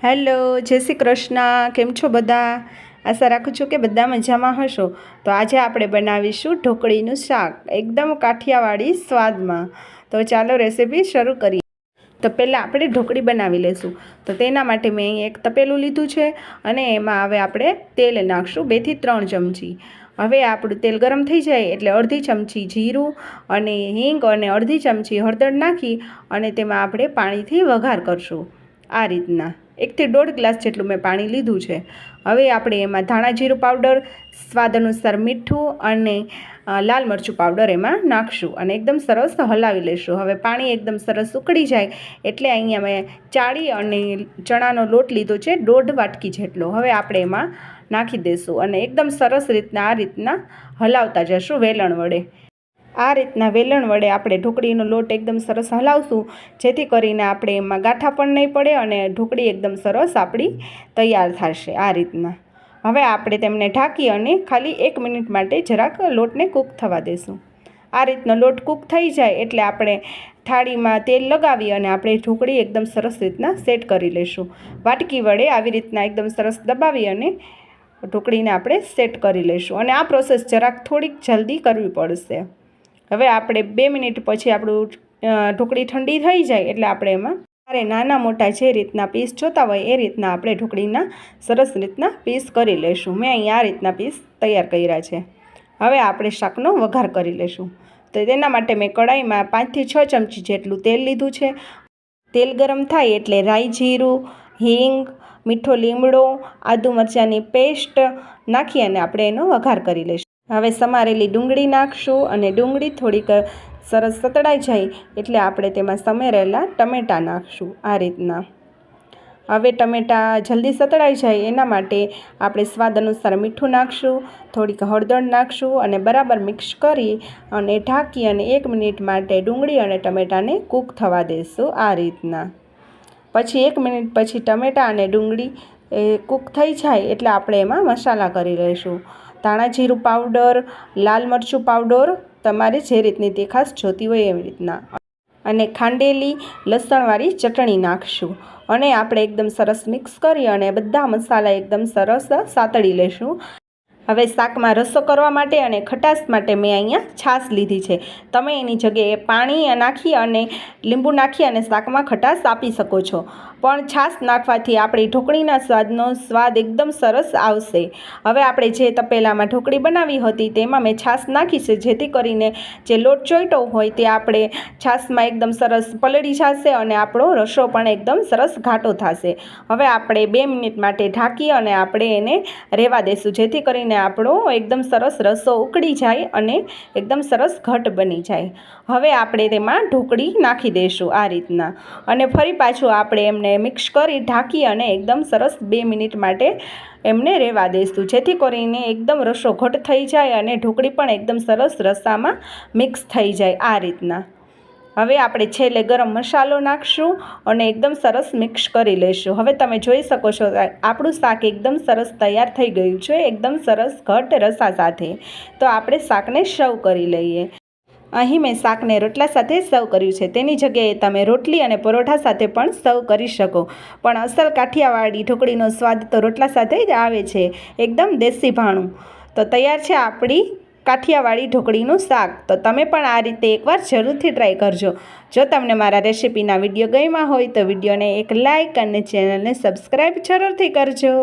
Hello, જય શ્રી કૃષ્ણ. કેમ છો બધા? આશા રાખું છું કે બધા મજામાં હશો. તો આજે આપણે બનાવીશું ઢોકળીનું શાક, એકદમ કાઠિયાવાડી સ્વાદમાં. તો ચાલો રેસીપી શરૂ કરીએ. તો પહેલાં આપણે ઢોકળી બનાવી લઈશું. તો તેના માટે મેં અહીં એક તપેલું લીધું છે અને એમાં હવે આપણે તેલ નાખશું 2 થી 3 ચમચી. હવે આપણું તેલ ગરમ થઈ જાય એટલે અડધી ચમચી જીરું અને હિંગ અને અડધી ચમચી હળદર નાખી અને તેમાં આપણે પાણીથી વઘાર કરશું. આ રીતના 1 થી 1.5 ગ્લાસ જેટલું મેં પાણી લીધું છે. હવે આપણે એમાં ધાણા જીરું પાવડર, સ્વાદ અનુસાર મીઠું અને લાલ મરચું પાવડર એમાં નાખશું અને એકદમ સરસ હલાવી લઈશું. હવે પાણી એકદમ સરસ ઉકળી જાય એટલે અહીંયા મેં ચાળી અને ચણાનો લોટ લીધો છે 1.5 વાટકી જેટલો. હવે આપણે એમાં નાખી દઈશું અને એકદમ સરસ રીતના આ રીતના હલાવતા જશું વેલણ વડે. આ રીતના વેલણ વડે આપણે ઢોકળીનો લોટ એકદમ સરસ હલાવશું, જેથી કરીને આપણે એમાં ગાંઠા પણ નહીં પડે અને ઢોકળી એકદમ સરસ આપણી તૈયાર થશે. આ રીતના હવે આપણે તેમને ઢાંકી અને ખાલી 1 મિનિટ માટે જરાક લોટને કૂક થવા દઈશું. આ રીતનો લોટ કૂક થઈ જાય એટલે આપણે થાળીમાં તેલ લગાવી અને આપણે ઢોકળી એકદમ સરસ રીતના સેટ કરી લઈશું. વાટકી વડે આવી રીતના એકદમ સરસ દબાવી અને ઢોકળીને આપણે સેટ કરી લઈશું અને આ પ્રોસેસ જરાક થોડીક જલ્દી કરવી પડશે. હવે આપણે 2 મિનિટ પછી આપણું ઢોકળી ઠંડી થઈ જાય એટલે આપણે એમાં નાના મોટા જે રીતના પીસ જોતા હોય એ રીતના આપણે ઢોકળીના સરસ રીતના પીસ કરી લઈશું. મેં અહીં આ રીતના પીસ તૈયાર કર્યા છે. હવે આપણે શાકનો વઘાર કરી લઈશું. તો તેના માટે મેં કઢાઈમાં 5 થી 6 ચમચી જેટલું તેલ લીધું છે. તેલ ગરમ થાય એટલે રાઈ જીરું, હિંગ, મીઠો લીમડો, આદુ મરચાંની પેસ્ટ નાખી અને આપણે એનો વઘાર કરી લઈશું. હવે સમારેલી ડુંગળી નાખશું અને ડુંગળી થોડીક સરસ સતળાઈ જાય એટલે આપણે તેમાં સમારેલા ટમેટાં નાખશું. આ રીતના હવે ટમેટાં જલ્દી સતળાઈ જાય એના માટે આપણે સ્વાદ અનુસાર મીઠું નાખશું, થોડીક હળદર નાખશું અને બરાબર મિક્સ કરી અને ઢાંકી અને 1 મિનિટ માટે ડુંગળી અને ટમેટાને કૂક થવા દઈશું. આ રીતના પછી 1 મિનિટ પછી ટમેટાં અને ડુંગળી કૂક થઈ જાય એટલે આપણે એમાં મસાલા કરી લઈશું. ધાણા જીરું પાવડર, લાલ મરચું પાવડર, તમારે જે રીતની તીખાશ જોતી હોય એવી રીતના, અને ખાંડેલી લસણવાળી ચટણી નાખશું અને આપણે એકદમ સરસ મિક્સ કરી અને બધા મસાલા એકદમ સરસ સાતળી લઈશું. હવે શાકમાં રસો કરવા માટે અને ખટાશ માટે મેં અહીંયા છાશ લીધી છે. તમે એની જગ્યાએ પાણી નાખી અને લીંબુ નાખી અને શાકમાં ખટાશ આપી શકો છો, પણ છાશ નાખવાથી આપણી ઢોકળીના સ્વાદ એકદમ સરસ આવશે. હવે આપણે જે તપેલામાં ઢોકળી બનાવી હતી તેમાં મેં છાશ નાખી છે, જેથી કરીને જે લોટ ચોઈટો હોય તે આપણે છાશમાં એકદમ સરસ પલળી જશે અને આપણો રસો પણ એકદમ સરસ ઘાટો થશે. હવે આપણે 2 મિનિટ માટે ઢાંકી અને આપણે એને રહેવા દઈશું, જેથી કરીને આપણો એકદમ સરસ રસો ઉકળી જાય અને એકદમ સરસ ઘટ બની જાય. હવે આપણે તેમાં ઢોકળી નાખી દઈશું આ રીતના અને ફરી પાછું આપણે એમને મિક્સ કરી ઢાંકી અને એકદમ સરસ 2 મિનિટ માટે એમને રહેવા દઈશું, જેથી કરીને એકદમ રસો ઘટ થઈ જાય અને ઢોકળી પણ એકદમ સરસ રસામાં મિક્સ થઈ જાય. આ રીતના હવે આપણે છેલ્લે ગરમ મસાલો નાખશું અને એકદમ સરસ મિક્સ કરી લઈશું. હવે તમે જોઈ શકો છો આપણું શાક એકદમ સરસ તૈયાર થઈ ગયું છે, એકદમ સરસ ઘટ રસા સાથે. તો આપણે શાકને સર્વ કરી લઈએ. અહીં મેં શાકને રોટલા સાથે સર્વ કર્યું છે. તેની જગ્યાએ તમે રોટલી અને પરોઠા સાથે પણ સર્વ કરી શકો, પણ અસલ કાઠિયાવાડી ઢોકળીનો સ્વાદ તો રોટલા સાથે જ આવે છે, એકદમ દેશી ભાણું. તો તૈયાર છે આપણી કાઠિયાવાડી ઢોકળીનું શાક. તો તમે પણ આ રીતે એકવાર જરૂરથી ટ્રાય કરજો. જો તમને મારા રેસીપીના વિડીયો ગમ્યા હોય તો વિડીયોને એક લાઇક અને ચેનલને સબસ્ક્રાઈબ જરૂરથી કરજો.